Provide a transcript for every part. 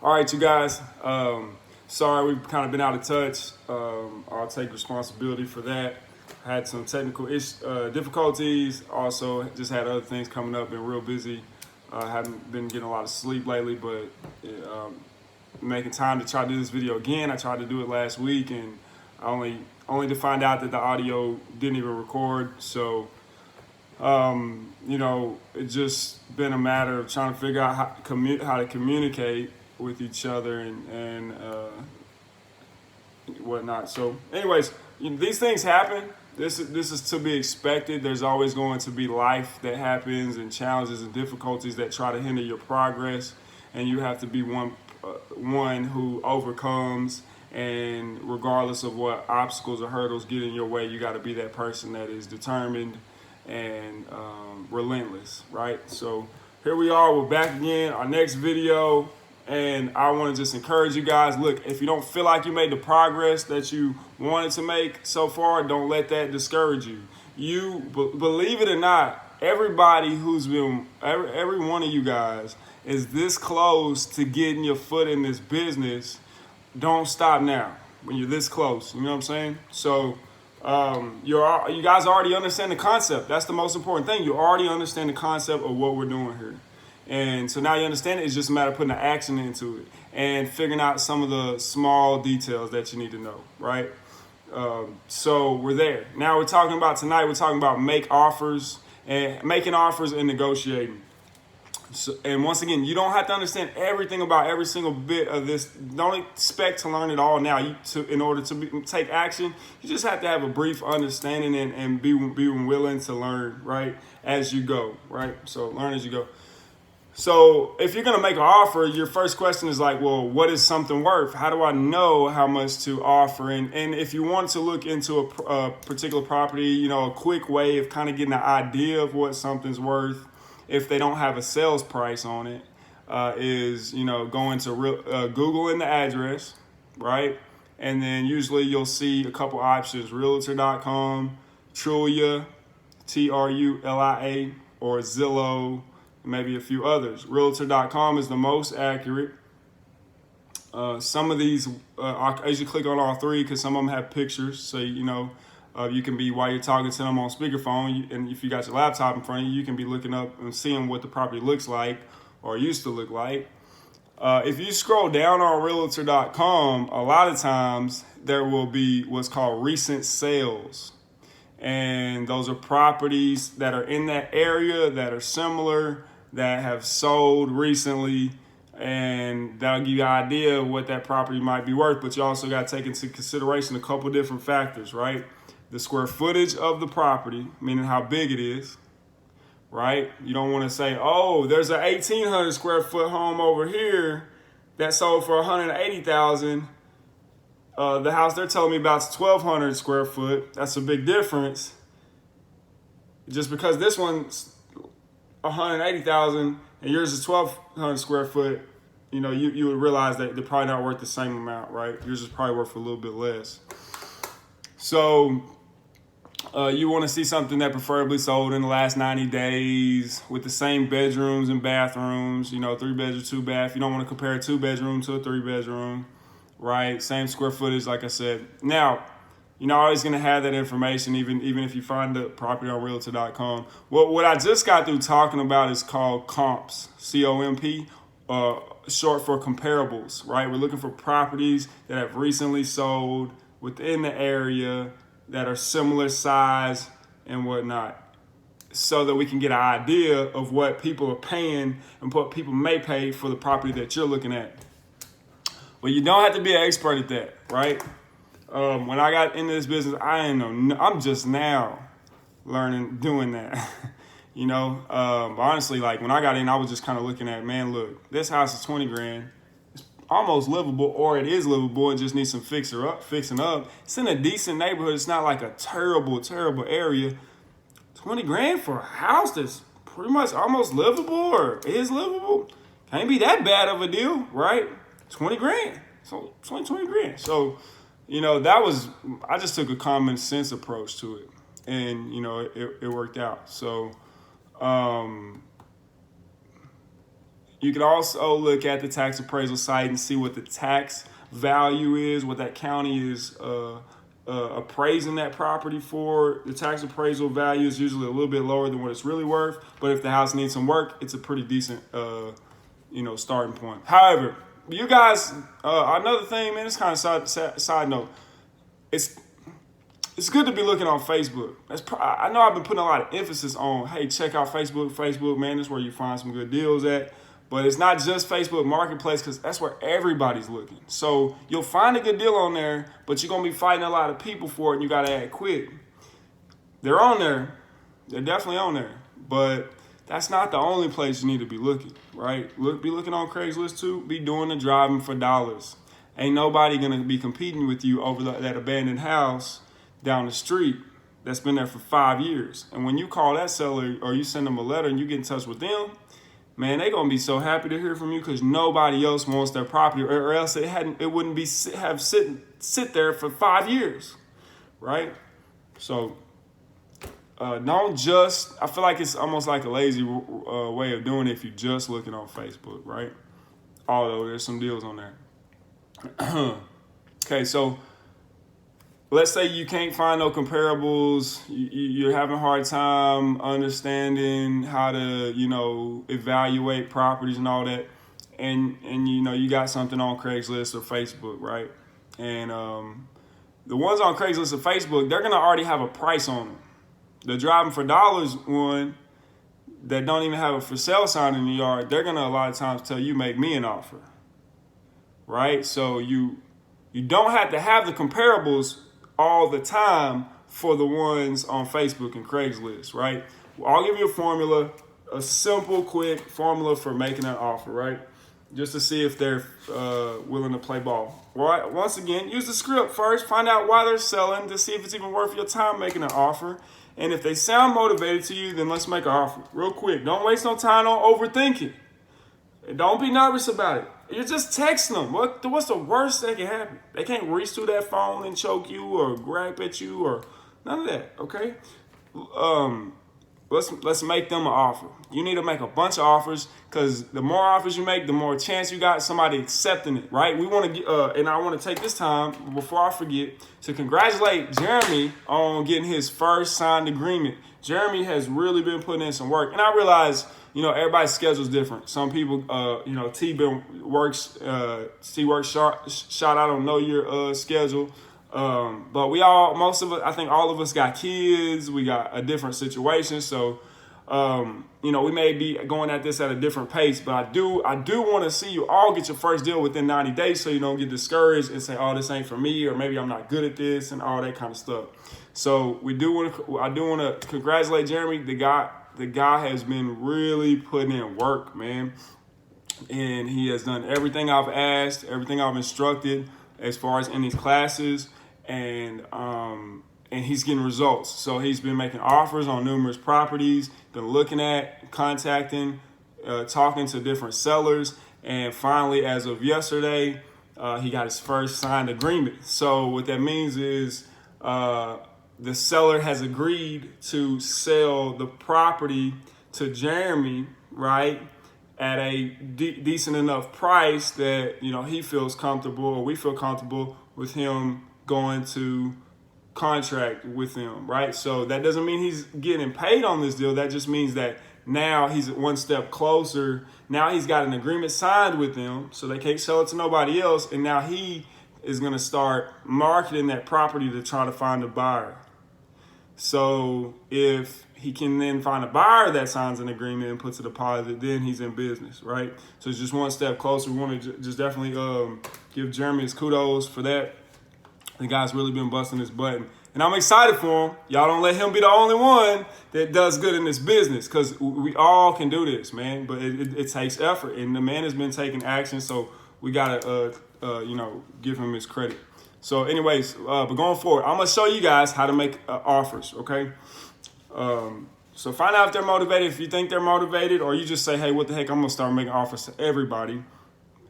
All right, you guys. Sorry, we've kind of been out of touch. I'll take responsibility for that. Had some technical difficulties. Also, just had other things coming up. Been real busy. Haven't been getting a lot of sleep lately, but making time to try to do this video again. I tried to do it last week, and I only to find out that the audio didn't even record. So, it's just been a matter of trying to figure out how to communicate with each other and whatnot. So, anyways, these things happen. This is to be expected. There's always going to be life that happens and challenges and difficulties that try to hinder your progress, and you have to be one who overcomes. And regardless of what obstacles or hurdles get in your way, you got to be that person that is determined and relentless, right? So here we are. We're back again. Our next video. And I want to just encourage you guys, look, if you don't feel like you made the progress that you wanted to make so far, don't let that discourage you. Believe it or not, everybody who's been, every one of you guys is this close to getting your foot in this business. Don't stop now when you're this close. You know what I'm saying? So you guys already understand the concept. That's the most important thing. You already understand the concept of what we're doing here. And so now you understand it. It's just a matter of putting the action into it and figuring out some of the small details that you need to know, right? So we're there. Now we're talking about making offers and negotiating. So, and once again, you don't have to understand everything about every single bit of this. Don't expect to learn it all now. In order to take action, you just have to have a brief understanding and be willing to learn, right, as you go, right? So learn as you go. So if you're going to make an offer, your first question is like, well, what is something worth? How do I know how much to offer? And if you want to look into a particular property, a quick way of kind of getting an idea of what something's worth, if they don't have a sales price on it, is, going to Google in the address, right? And then usually you'll see a couple options, Realtor.com, Trulia, Trulia, or Zillow, maybe a few others. Realtor.com is the most accurate. Some of these, as you click on all three, because some of them have pictures, so you can be, while you're talking to them on speakerphone, and if you got your laptop in front of you, you can be looking up and seeing what the property looks like or used to look like. If you scroll down on Realtor.com, a lot of times there will be what's called recent sales. And those are properties that are in that area that are similar, that have sold recently, and that'll give you an idea of what that property might be worth. But you also got to take into consideration a couple different factors, right? The square footage of the property, meaning how big it is, right? You don't want to say, oh, there's an 1,800 square foot home over here that sold for $180,000. The house they're telling me about is 1,200 square foot. That's a big difference. Just because this one's 180,000 and yours is 1,200 square foot, you would realize that they're probably not worth the same amount, right? Yours is probably worth a little bit less. So you want to see something that preferably sold in the last 90 days with the same bedrooms and bathrooms, 3 bedroom, 2 bath. You don't want to compare a 2 bedroom to a 3 bedroom, right? Same square footage, like I said. Now, you're always going to have that information, even if you find the property on Realtor.com. What I just got through talking about is called comps, C-O-M-P, short for comparables, right? We're looking for properties that have recently sold within the area that are similar size and whatnot, so that we can get an idea of what people are paying and what people may pay for the property that you're looking at. Well, you don't have to be an expert at that, right? When I got into this business, I'm just now learning doing that. Honestly, like when I got in, I was just kind of looking at, man, look, this house is 20 grand. It's almost livable, or it is livable and just needs some fixing up. It's in a decent neighborhood. It's not like a terrible, terrible area. 20 grand for a house that's pretty much almost livable or is livable. Can't be that bad of a deal, right? 20 grand. So 20 grand. So, I just took a common sense approach to it, and, it worked out. So, You can also look at the tax appraisal site and see what the tax value is, what that county is appraising that property for. The tax appraisal value is usually a little bit lower than what it's really worth, but if the house needs some work, it's a pretty decent starting point. However, you guys, another thing, man, it's kind of side note. It's good to be looking on Facebook. I know I've been putting a lot of emphasis on, hey, check out Facebook. Facebook, man, that's where you find some good deals at. But it's not just Facebook Marketplace, because that's where everybody's looking. So you'll find a good deal on there, but you're going to be fighting a lot of people for it, and you got to act quick. They're on there. They're definitely on there. But that's not the only place you need to be looking, right? Be looking on Craigslist too. Be doing the driving for dollars. Ain't nobody going to be competing with you over that abandoned house down the street that's been there for 5 years. And when you call that seller or you send them a letter and you get in touch with them, man, they gonna be so happy to hear from you, because nobody else wants their property, or else it wouldn't be sit there for 5 years, right? So don't just. I feel like it's almost like a lazy way of doing it if you're just looking on Facebook, right? Although there's some deals on there. Okay, so let's say you can't find no comparables. You're having a hard time understanding how to, evaluate properties and all that. And you got something on Craigslist or Facebook, right? And the ones on Craigslist or Facebook, they're going to already have a price on them. The driving for dollars one that don't even have a for sale sign in the yard, they're going to a lot of times tell you, make me an offer, right? So you don't have to have the comparables all the time for the ones on Facebook and Craigslist, right? I'll give you a formula, a simple, quick formula for making an offer, right? Just to see if they're willing to play ball. Right? Once again, use the script first. Find out why they're selling to see if it's even worth your time making an offer. And if they sound motivated to you, then let's make an offer real quick. Don't waste no time on overthinking. And don't be nervous about it. You're just texting them. What's the worst that can happen? They can't reach through that phone and choke you or grab at you or none of that, okay? Let's make them an offer. You need to make a bunch of offers, because the more offers you make, the more chance you got somebody accepting it, right? We want to and I want to take this time before I forget to congratulate Jeremy on getting his first signed agreement. Jeremy has really been putting in some work, and I realize, everybody's schedule is different. Some people, T works shot. I don't know your schedule. But I think all of us got kids. We got a different situation. So, we may be going at this at a different pace, but I do want to see you all get your first deal within 90 days, so you don't get discouraged and say, oh, this ain't for me, or maybe I'm not good at this and all that kind of stuff. So I do want to congratulate Jeremy. The guy has been really putting in work, man. And he has done everything I've asked, everything I've instructed as far as in these classes. And he's getting results. So he's been making offers on numerous properties, been looking at, contacting, talking to different sellers. And finally, as of yesterday, he got his first signed agreement. So what that means is the seller has agreed to sell the property to Jeremy, right, at a decent enough price that, he feels comfortable, or we feel comfortable with him going to contract with him, right? So that doesn't mean he's getting paid on this deal. That just means that now he's one step closer. Now he's got an agreement signed with them, so they can't sell it to nobody else. And now he is going to start marketing that property to try to find a buyer. So if he can then find a buyer that signs an agreement and puts a deposit, then he's in business, right? So it's just one step closer. We want to just definitely give Jeremy his kudos for that. The guy's really been busting his button. And I'm excited for him. Y'all don't let him be the only one that does good in this business, because we all can do this, man. But it takes effort. And the man has been taking action, so we got to, give him his credit. So anyways, but going forward, I'm going to show you guys how to make offers, okay? So find out if they're motivated. If you think they're motivated, or you just say, hey, what the heck, I'm going to start making offers to everybody.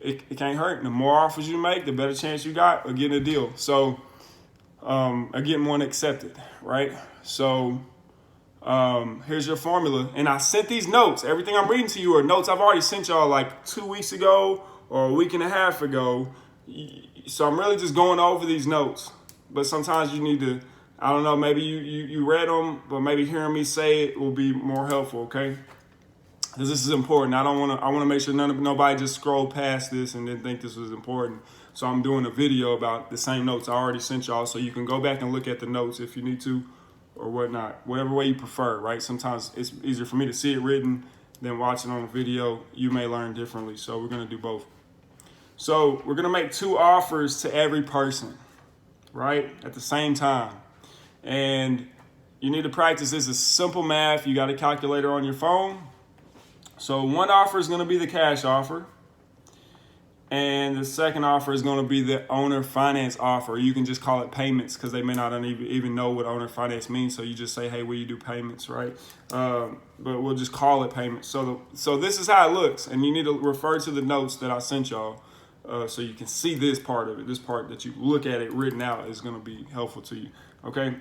It can't hurt. The more offers you make, the better chance you got of getting a deal. So, of getting one accepted, right? So, Here's your formula. And I sent these notes. Everything I'm reading to you are notes I've already sent y'all like 2 weeks ago or a week and a half ago. So I'm really just going over these notes. But sometimes you need to, I don't know, maybe you read them, but maybe hearing me say it will be more helpful, okay? Because this is important. I want to make sure nobody just scroll past this and didn't think this was important. So I'm doing a video about the same notes I already sent y'all, so you can go back and look at the notes if you need to, or whatnot, whatever way you prefer, right? Sometimes it's easier for me to see it written than watch it on a video. You may learn differently, so we're gonna do both. So we're gonna make 2 offers to every person, right, at the same time. And you need to practice this. It's simple math. You got a calculator on your phone. So one offer is gonna be the cash offer. And the second offer is going to be the owner finance offer. You can just call it payments because they may not even know what owner finance means. So you just say, hey, will you do payments, right? But we'll just call it payments. So this is how it looks. And you need to refer to the notes that I sent y'all so you can see this part of it. This part that you look at it written out is going to be helpful to you, okay?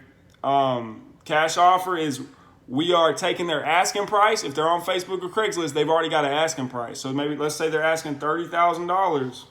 Cash offer is we are taking their asking price. If they're on Facebook or Craigslist, they've already got an asking price. So maybe let's say they're asking $30,000.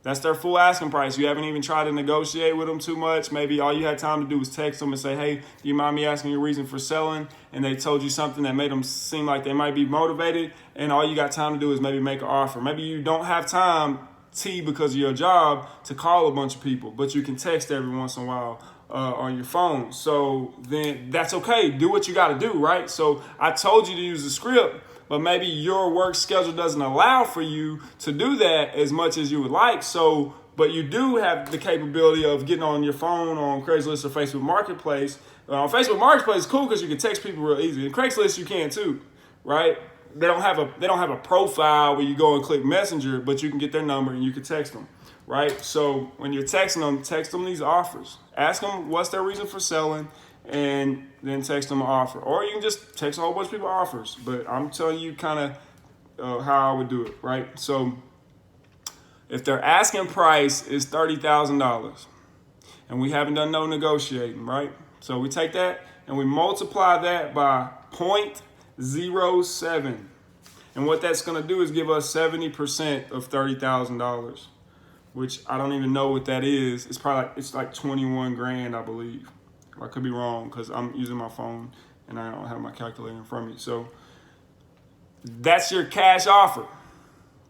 That's their full asking price. You haven't even tried to negotiate with them too much. Maybe all you had time to do was text them and say, hey, do you mind me asking your reason for selling? And they told you something that made them seem like they might be motivated. And all you got time to do is maybe make an offer. Maybe you don't have time, because of your job, to call a bunch of people, but you can text every once in a while on your phone. So then that's okay. Do what you got to do, right? So I told you to use the script, but maybe your work schedule doesn't allow for you to do that as much as you would like. So, but you do have the capability of getting on your phone on Craigslist or Facebook Marketplace. On Facebook Marketplace is cool because you can text people real easy. In Craigslist you can too, right? They don't have a profile where you go and click Messenger, but you can get their number and you can text them. Right? So when you're texting them, text them these offers. Ask them what's their reason for selling, and then text them an offer. Or you can just text a whole bunch of people offers. But I'm telling you kind of how I would do it, right? So if their asking price is $30,000, and we haven't done no negotiating, right? So we take that and we multiply that by 0.07. And what that's going to do is give us 70% of $30,000. Which I don't even know what that is. It's probably it's like 21 grand, I believe. I could be wrong because I'm using my phone and I don't have my calculator in front of me. So that's your cash offer,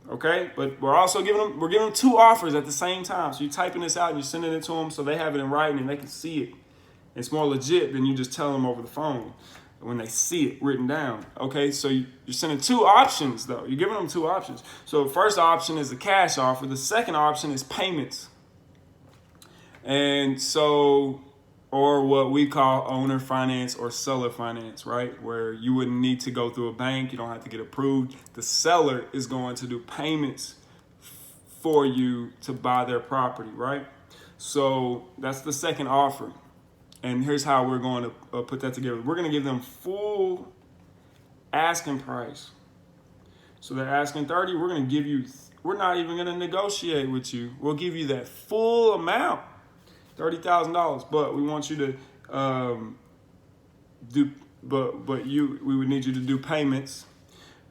okay? But we're also giving them 2 offers at the same time. So you're typing this out and you're sending it to them so they have it in writing and they can see it. It's more legit than you just tell them over the phone when they see it written down. Okay, so you're sending 2 options though. You're giving them 2 options. So the first option is the cash offer. The second option is payments. And so, or what we call owner finance or seller finance, right? Where you wouldn't need to go through a bank. You don't have to get approved. The seller is going to do payments for you to buy their property, right? So that's the second offer. And here's how we're going to put that together. We're going to give them full asking price. So they're asking 30. We're going to give you, we're not even going to negotiate with you. We'll give you that full amount, $30,000. But we want you to we would need you to do payments.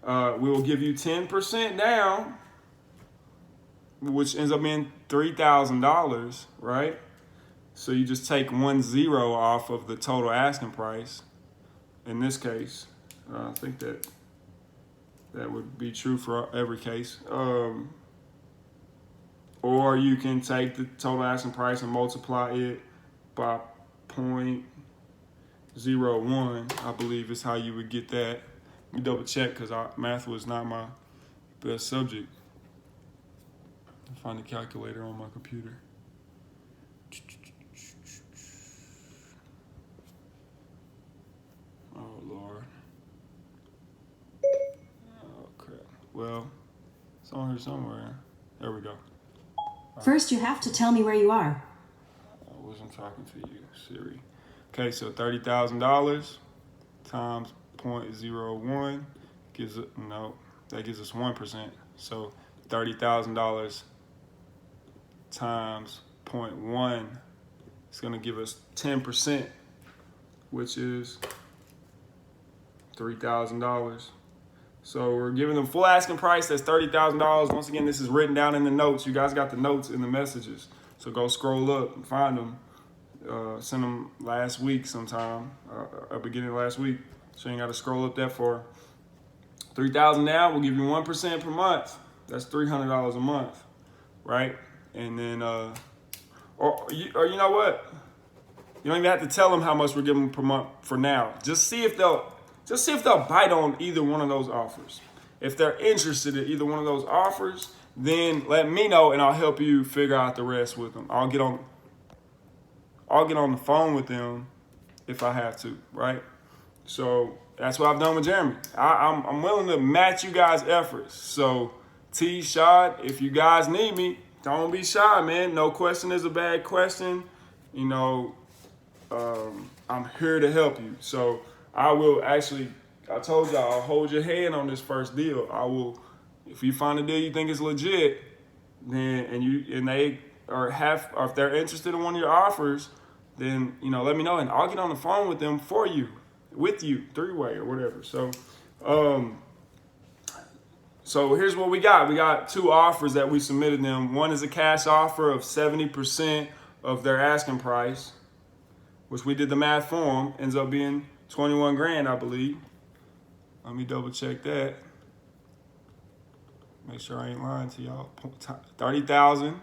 We will give you 10% down, which ends up being $3,000, right? So you just take 10 off of the total asking price. In this case, I think that would be true for every case. Or you can take the total asking price and multiply it by 0.01, I believe is how you would get that. Let me double check because math was not my best subject. I'll find the calculator on my computer. Oh, Lord. Oh, crap. Well, it's on here somewhere. There we go. First, you have to tell me where you are. I wasn't talking to you, Siri. Okay, so $30,000 times 0.01 gives it, no, that gives us 1%. So $30,000 times 0.1 is going to give us 10%, which is $3,000. So we're giving them full asking price. That's $30,000. Once again, this is written down in the notes. You guys got the notes in the messages. So go scroll up and find them. Sent them last week sometime, beginning of last week. So you ain't got to scroll up that far. $3,000 now. We'll give you 1% per month. That's $300 a month, right? And then, or you know what? You don't even have to tell them how much we're giving them per month for now. Just see if they'll bite on either one of those offers. If they're interested in either one of those offers, then let me know and I'll help you figure out the rest with them. I'll get on the phone with them if I have to, right? So that's what I've done with Jeremy. I'm willing to match you guys' efforts. So T, Shad, if you guys need me, don't be shy, man. No question is a bad question. You know, I'm here to help you. So I will actually, I told y'all, I'll hold your hand on this first deal. I will, if you find a deal you think is legit, then or if they're interested in one of your offers, then, you know, let me know and I'll get on the phone with them for you, with you, three-way or whatever. So, so here's what we got. We got two offers that we submitted them. One is a cash offer of 70% of their asking price, which we did the math for them, ends up being 21 grand, I believe. Let me double check that. Make sure I ain't lying to y'all. 30,000.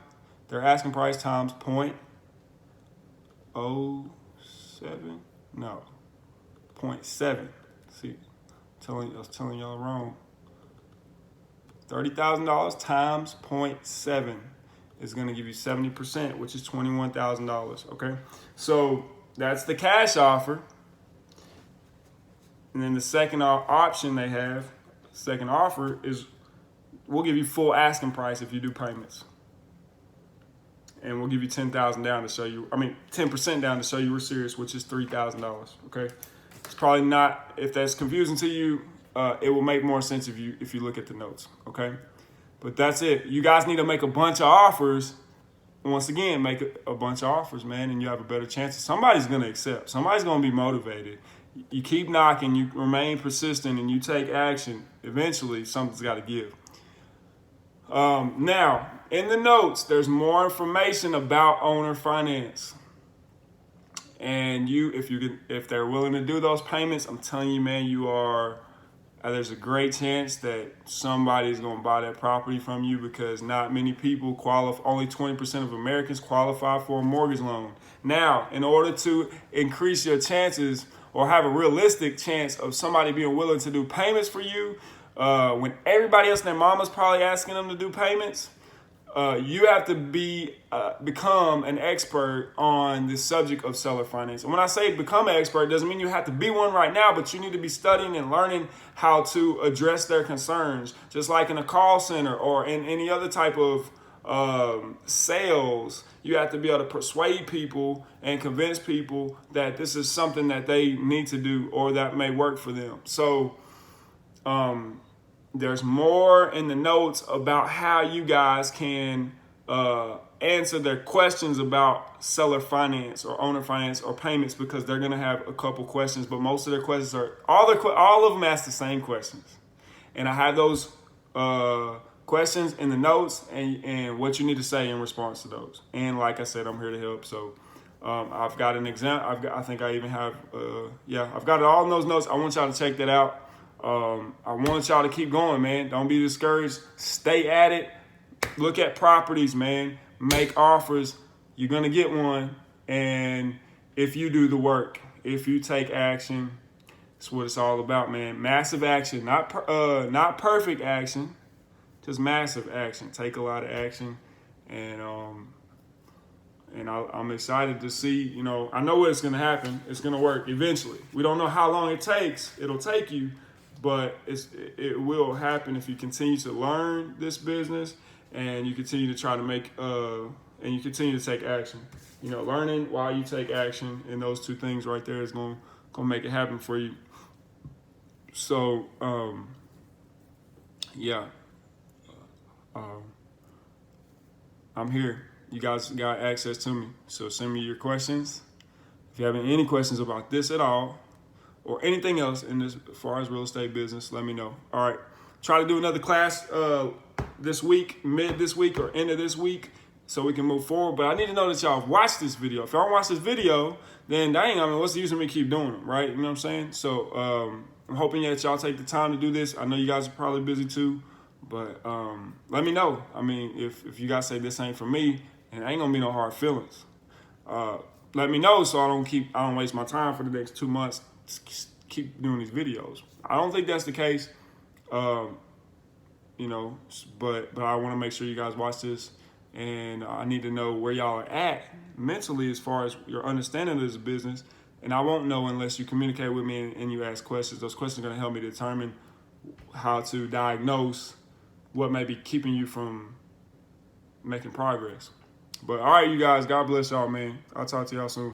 Their asking price times 0.07. No, 0.7. See, I was telling y'all wrong. $30,000 times 0.7 is going to give you 70%, which is $21,000. Okay, so that's the cash offer. And then the second option they have, second offer is we'll give you full asking price if you do payments. And we'll give you 10,000 down to show you, 10% down to show you we're serious, which is $3,000. Okay. It's probably not, if that's confusing to you, it will make more sense if you look at the notes. Okay. But that's it. You guys need to make a bunch of offers. Once again, make a bunch of offers, man, and you have a better chance. Somebody's going to accept. Somebody's going to be motivated. You keep knocking, you remain persistent, and you take action. Eventually, something's got to give. Now, in the notes, there's more information about owner finance. And if they're willing to do those payments, I'm telling you, man, there's a great chance that somebody's going to buy that property from you because not many people qualify. Only 20% of Americans qualify for a mortgage loan. Now, in order to increase your chances or have a realistic chance of somebody being willing to do payments for you, when everybody else and their mama's probably asking them to do payments, you have to become an expert on the subject of seller finance. And when I say become an expert, it doesn't mean you have to be one right now, but you need to be studying and learning how to address their concerns, just like in a call center or in any other type of sales. You have to be able to persuade people and convince people that this is something that they need to do or that may work for them. So there's more in the notes about how you guys can answer their questions about seller finance or owner finance or payments, because they're going to have a couple questions, but most of their questions all of them ask the same questions. And I have those questions in the notes and what you need to say in response to those. And like I said, I'm here to help. So I've got an example. I've got it all in those notes. I want y'all to check that out. I want y'all to keep going, man. Don't be discouraged. Stay at it. Look at properties, man. Make offers. You're going to get one. And if you do the work, if you take action, that's what it's all about, man. Massive action, not perfect action, just massive action. Take a lot of action. And I'm excited to see, I know what's going to happen. It's going to work eventually. We don't know how long it takes. It'll take you. But it will happen if you continue to learn this business and you continue to try to and you continue to take action. Learning while you take action, and those two things right there is going to make it happen for you. So, I'm here. You guys got access to me. So send me your questions. If you have any questions about this at all, or anything else in this as far as real estate business, let me know. All right. Try to do another class this week, mid this week or end of this week, so we can move forward. But I need to know that y'all have watched this video. If y'all don't watch this video, then dang, I mean, what's the use of me keep doing them, right? You know what I'm saying? So I'm hoping that y'all take the time to do this. I know you guys are probably busy too, but let me know. I mean, if you guys say this ain't for me, and ain't gonna be no hard feelings. Let me know so I don't waste my time for the next 2 months. Keep doing these videos. I don't think that's the case. You know, but I want to make sure you guys watch this, and I need to know where y'all are at mentally as far as your understanding of this business. And I won't know unless you communicate with me and you ask questions. Those questions are going to help me determine how to diagnose what may be keeping you from making progress. But all right, you guys, God bless y'all, man. I'll talk to y'all soon.